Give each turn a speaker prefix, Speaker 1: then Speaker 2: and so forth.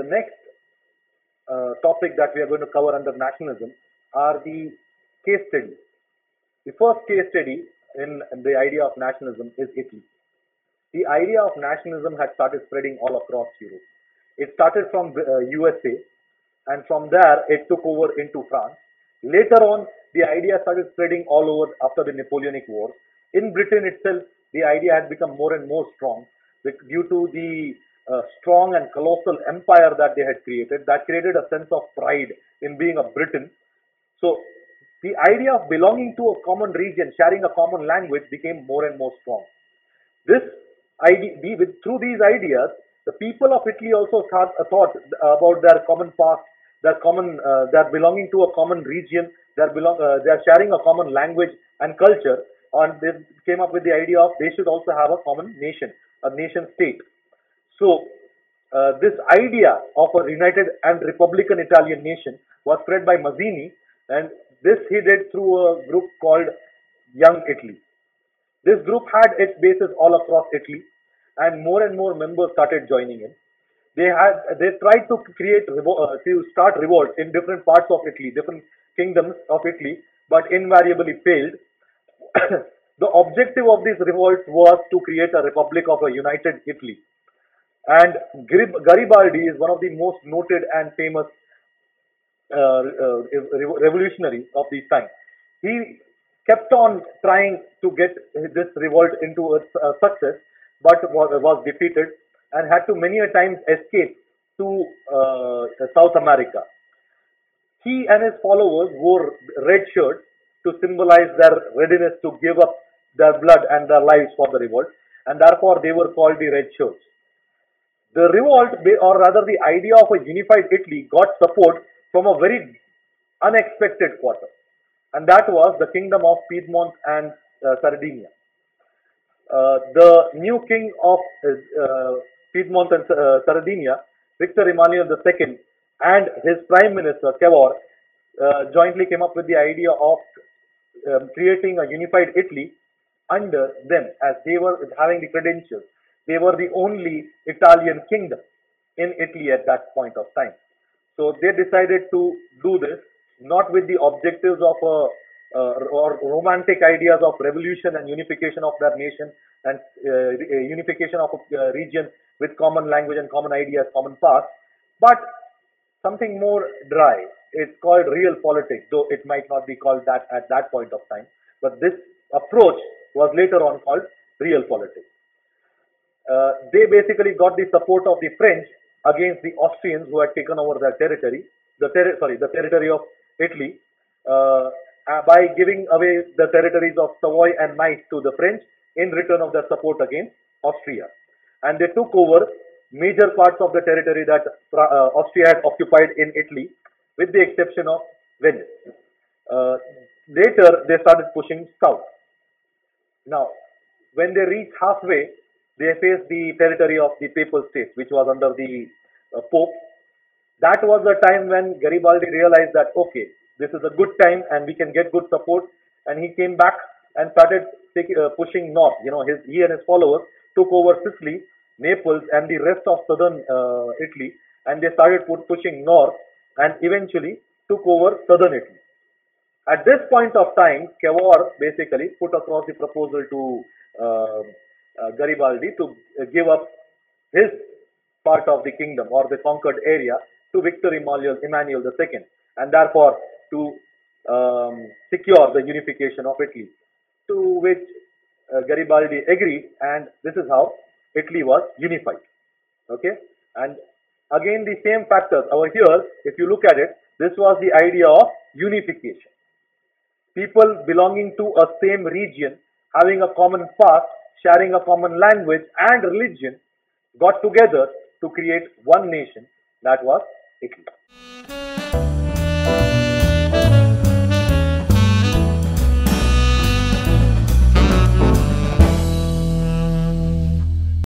Speaker 1: the next topic that we are going to cover under nationalism are the case studies. The first case study in the idea of nationalism is Italy. The idea of nationalism had started spreading all across Europe. It started from USA, and from there it took over into France. Later on, the idea started spreading all over after the Napoleonic Wars. In Britain itself, the idea had become more and more strong due to the strong and colossal empire that they had created. That created a sense of pride in being a Briton. So the idea of belonging to a common region, sharing a common language became more and more strong. This idea, through these ideas, the people of Italy also thought about their common past, their belonging to a common region, they're sharing a common language and culture, and they came up with the idea of they should also have a common nation, a nation state. So this idea of a united and republican Italian nation was spread by Mazzini, and this he did through a group called Young Italy. This group had its bases all across Italy, and more members started joining in. They tried to start revolts in different parts of Italy, different kingdoms of Italy, but invariably failed. The objective of these revolts was to create a republic of a united Italy. And Garibaldi is one of the most noted and famous revolutionaries of these times. He kept on trying to get this revolt into a success, but was defeated and had to many a times escape to South America. He and his followers wore red shirts to symbolize their readiness to give up their blood and their lives for the revolt, and therefore they were called the Red Shirts. The revolt, or rather the idea of a unified Italy, got support from a very unexpected quarter, and that was the kingdom of Piedmont and Sardinia. The new king of Piedmont and Sardinia, Victor Emmanuel II, and his prime minister Cavour jointly came up with the idea of creating a unified Italy under them, as they were having the credentials. They were the only Italian kingdom in Italy at that point of time. So they decided to do this, not with the objectives of or romantic ideas of revolution and unification of their nation and unification of a region with common language and common ideas, common past, but something more dry. It's called real politics, though it might not be called that at that point of time. But this approach was later on called real politics. They basically got the support of the French against the Austrians who had taken over their territory, the territory of Italy, by giving away the territories of Savoy and Nice to the French in return of their support against Austria. And they took over major parts of the territory that Austria had occupied in Italy, with the exception of Venice. Later, they started pushing south. Now, when they reached halfway, they faced the territory of the Papal States, which was under the Pope. That was the time when Garibaldi realized that, okay, this is a good time and we can get good support. And he came back and started pushing north. He and his followers took over Sicily, Naples, and the rest of southern Italy, and they started pushing north and eventually took over southern Italy. At this point of time, Cavour basically put across the proposal to Garibaldi to give up his part of the kingdom or the conquered area to Victor Emmanuel II, and therefore to secure the unification of Italy, to which Garibaldi agreed, and this is how Italy was unified. Okay, and again the same factors over here. If you look at it, this was the idea of unification. People belonging to a same region, having a common past, sharing a common language and religion, got together to create one nation, that was Italy.